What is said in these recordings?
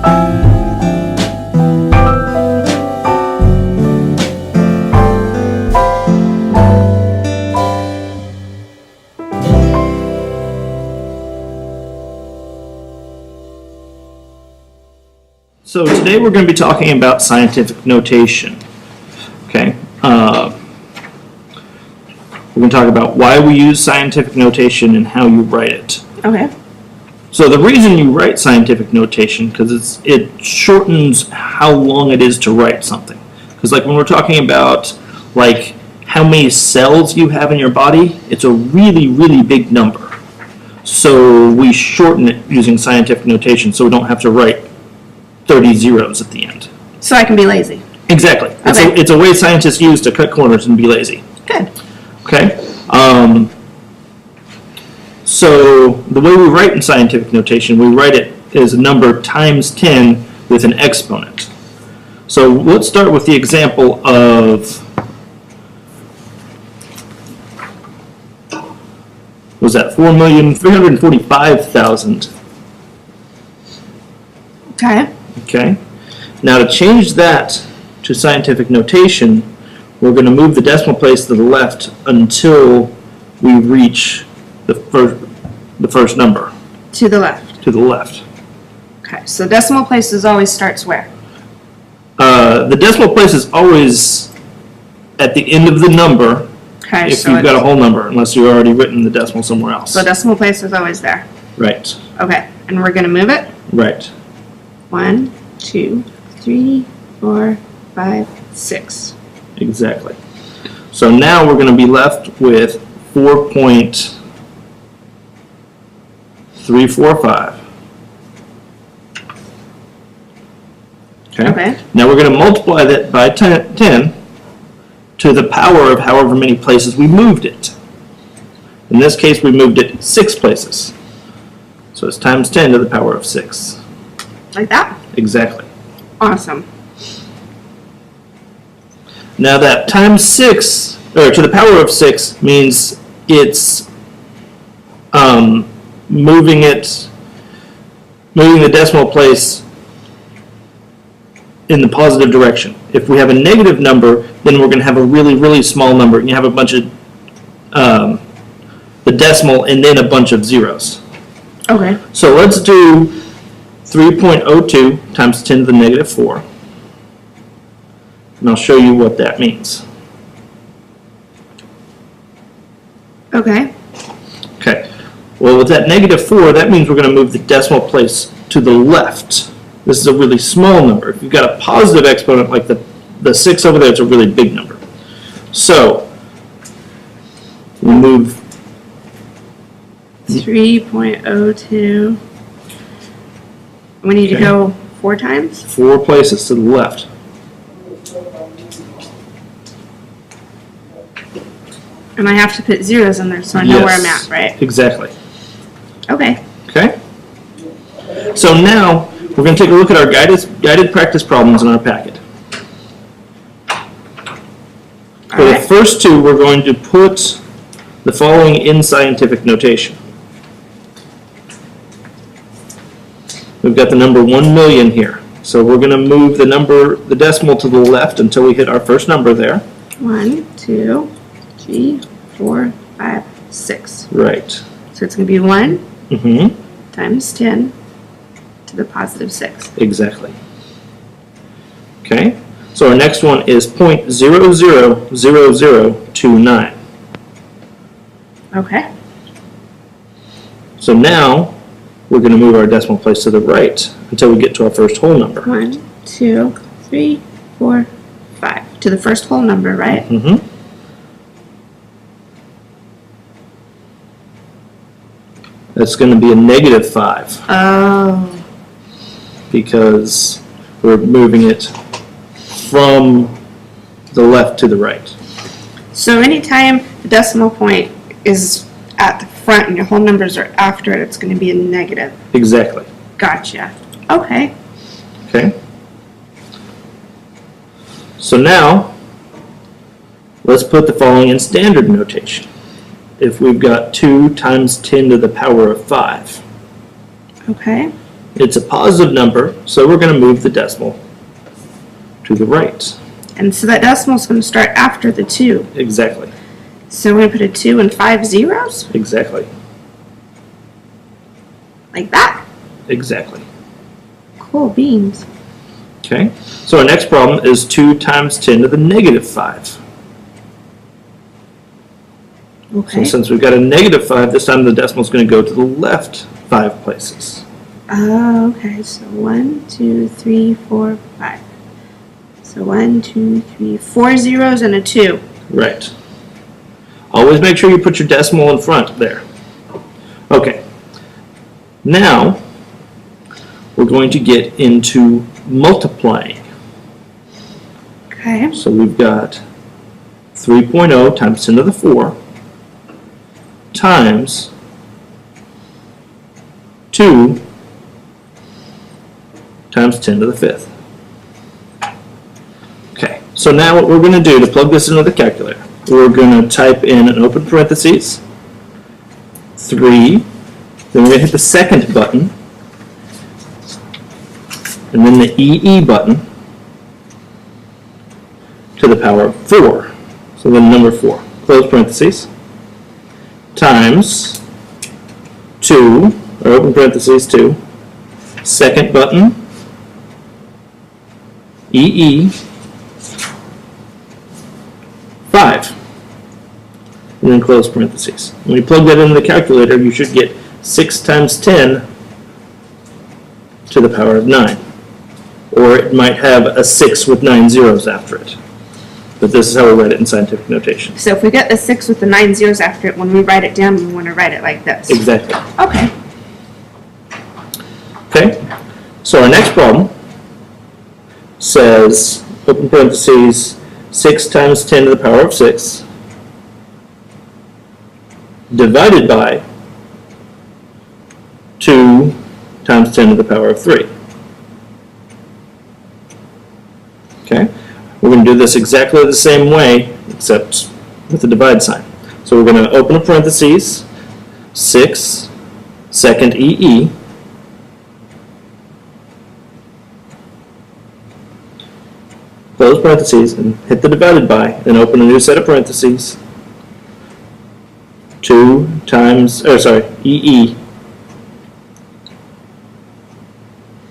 So today we're going to be talking about scientific notation. Okay, we're going to talk about why we use scientific notation and how you write it. Okay. So the reason you write scientific notation because it shortens how long it is to write something. Because like when we're talking about like how many cells you have in your body, it's a really, really big number. So we shorten it using scientific notation so we don't have to write 30 zeros at the end. So I can be lazy. Exactly. Okay. It's a way scientists use to cut corners and be lazy. Good. Okay? So the way we write in scientific notation, we write it as a number times 10 with an exponent. So let's start with the example of, was that 4,345,000? Okay. Okay. Now to change that to scientific notation, we're going to move the decimal place to the left until we reach the first number. To the left. To the left. Okay. So decimal places always starts where? The decimal place is always at the end of the number Okay. if So you've got a whole number, unless you've already written the decimal somewhere else. so decimal place is always there. Right. Okay. And we're gonna move it. Right. 1, 2, 3, 4, 5, 6. Exactly. So now we're going to be left with 4.345. Okay. Now we're going to multiply that by 10 to the power of however many places we moved it. In this case, we moved it 6 places. So it's times 10 to the power of 6. Like that? Exactly. Awesome. Now that times 6, or to the power of 6, means it's moving the decimal place in the positive direction. If we have a negative number, then we're going to have a really, really small number. You have a bunch of the decimal and then a bunch of zeros. Okay. So let's do 3.02 times 10 to the negative 4. And I'll show you what that means. Okay. Okay. Well, with that negative 4, that means we're going to move the decimal place to the left. This is a really small number. If you've got a positive exponent like the 6 over there, it's a really big number. So we move 3.02. We need to go 4 times? 4 places to the left. And I have to put zeros in there so I know where I'm at, right? Exactly. Okay. Okay? So now we're going to take a look at our guided practice problems in our packet. For the Alright. first 2, we're going to put the following in scientific notation. We've got the number 1 million here. So we're going to move the decimal to the left until we hit our first number there. 1, 2, 3, 4, 5, 6. Right. So it's going to be 1 Mm-hmm. times 10 to the positive 6. Exactly. Okay. So our next one is 0.000029. Okay. So now we're going to move our decimal place to the right until we get to our first whole number. 1, 2, 3, 4, 5. To the first whole number, right? Mm-hmm. That's going to be a negative 5 Oh. because we're moving it from the left to the right. So anytime the decimal point is at the front and your whole numbers are after it, it's going to be a negative. Exactly. Gotcha. Okay. Okay. So now, let's put the following in standard notation. If we've got 2 times 10 to the power of 5, Okay. It's a positive number, so we're going to move the decimal to the right. And so that decimal is going to start after the 2. Exactly. So we're going to put a 2 and 5 zeros? Exactly. Like that? Exactly. Cool beans. Okay, so our next problem is 2 times 10 to the negative 5. Okay. So since we've got a negative 5, this time the decimal is going to go to the left 5 places. Oh, okay. So 1, 2, 3, 4, 5. So 1, 2, 3, 4 zeros and a 2. Right. Always make sure you put your decimal in front there. Okay. Now, we're going to get into multiplying. Okay. So we've got 3.0 times 10 to the 4 times 2 times 10 to the 5th. Okay, so now what we're going to do to plug this into the calculator, we're going to type in an open parentheses, 3, then we're going to hit the second button, and then the EE button to the power of 4. So then number 4, close parentheses, times 2, or open parentheses 2, second button, EE, 5, and then close parentheses. When you plug that into the calculator, you should get 6 times 10 to the power of 9. Or it might have a 6 with 9 zeros after it. But this is how we write it in scientific notation. So if we get the 6 with the 9 zeros after it, when we write it down, we want to write it like this. Exactly. Okay. Okay, so our next problem says, open parentheses, 6 times 10 to the power of 6 divided by 2 times 10 to the power of 3. Okay, we're going to do this exactly the same way, except with the divide sign. So we're going to open a parentheses, 6, second EE, close parentheses, and hit the divided by, then open a new set of parentheses, 2 times, EE,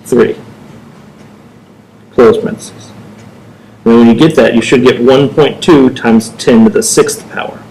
3, close parentheses. And when you get that, you should get 1.2 times 10 to the 6th power.